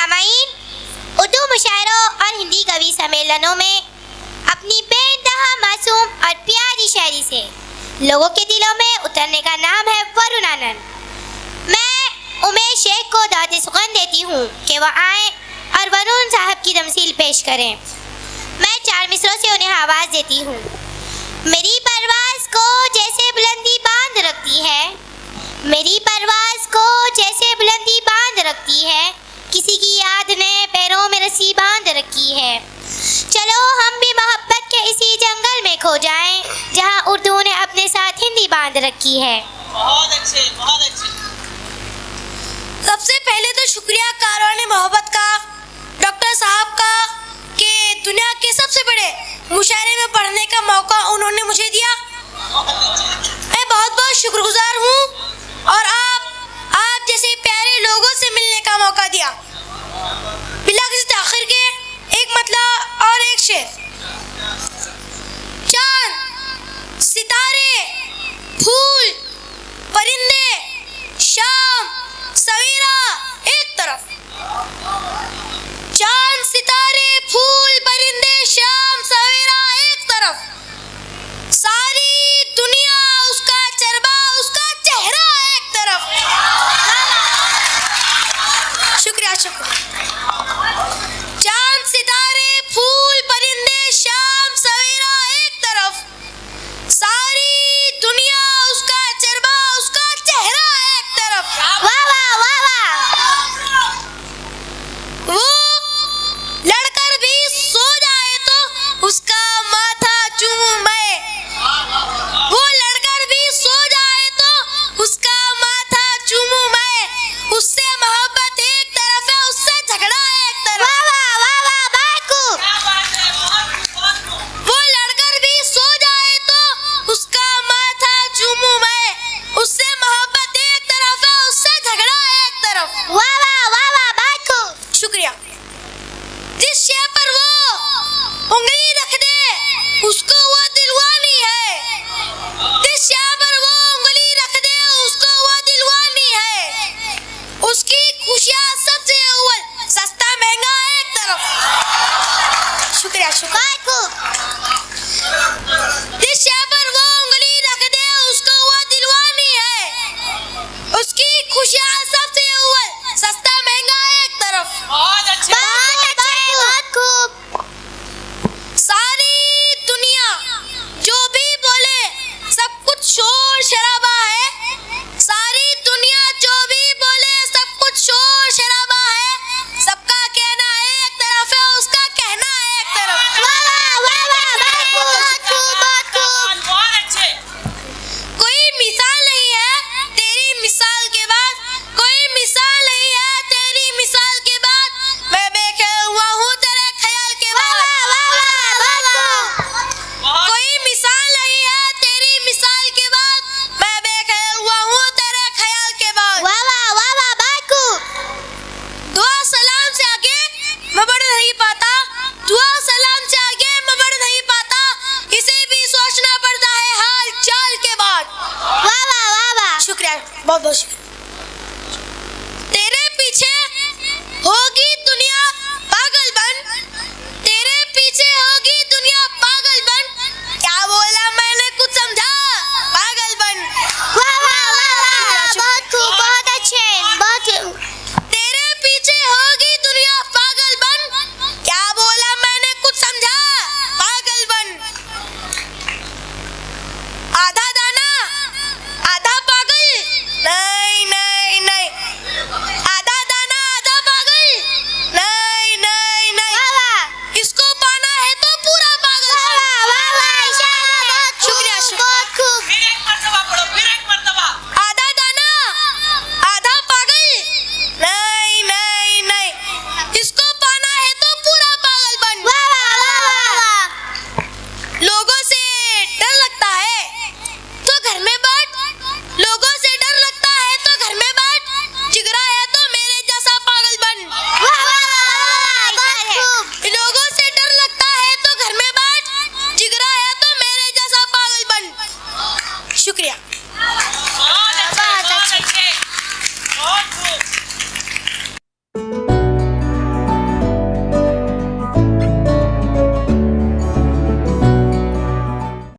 सामाईन, उर्दू मुशायरों और हिंदी कवि सम्मेलनों में अपनी बेइंतहा मासूम और प्यारी शायरी से लोगों के दिलों में उतरने का नाम है वरुण आनंद। मैं उमेश शेख को दावत सुखन देती हूँ कि वह आए और वरुण साहब की तमसील पेश करें। मैं 4 मिसरों से उन्हें आवाज़ देती हूँ। मेरी परवाज़ को जैसे बुलंदी बांध रखती है, मेरी परवाज़ को जैसे बुलंदी बांध रखती है, किसी की याद ने पैरों में रस्सी बांध रखी है। चलो हम भी मोहब्बत के इसी जंगल में खो जाएं जहां उर्दू ने अपने साथ हिंदी बांध रखी है। बहुत अच्छे, बहुत अच्छे। सबसे पहले तो शुक्रिया कारवाने मोहब्बत का, डॉक्टर साहब का, कि दुनिया के सबसे बड़े मुशायरे में पढ़ने का मौका उन्होंने मुझे दिया। मैं बहुत बहुत शुक्रगुजार हूँ और आप जैसे प्यारे लोगों से मिलने का मौका दिया। बिला किसी ताखिर के एक मतलब और एक शेर। चांद, सितारे, फूल, परिंदे, शाम, सवेरा एक तरफ। चांद, सितारे, फूल, परिंदे, शाम, सवेरा एक तरफ। सारी दुनिया उसका चरबा, उसका चेहरा एक तरफ। शुक्रिया शुक्रिया। चांद, सितारे, फूल, परिंदे, शाम, सवेरा एक तरफ। सारी दुनिया उसका चरबा, उसका चेहरा एक तरफ। वाह वाह वाह वाह। वो लड़कर भी सो जाए तो उसका माथा चूमूं मैं। वो लड़कर भी सो जाए तो उसका माथा चूमूं मैं। उससे मोहब्बत एक तरफ है, उससे झगड़ा एक तरफ। वाह वाह वाह वाह बाकूब। क्या बात है, बहुत। वो लड़कर भी सो जाए तो उसका माथा चूमूं मैं। उससे मोहब्बत एक तरफ है, उससे झगड़ा एक तरफ। वाह वाह वाह वाह बाकूब। शुक्रिया। जिस शय पर वो उंगली रख दे उसको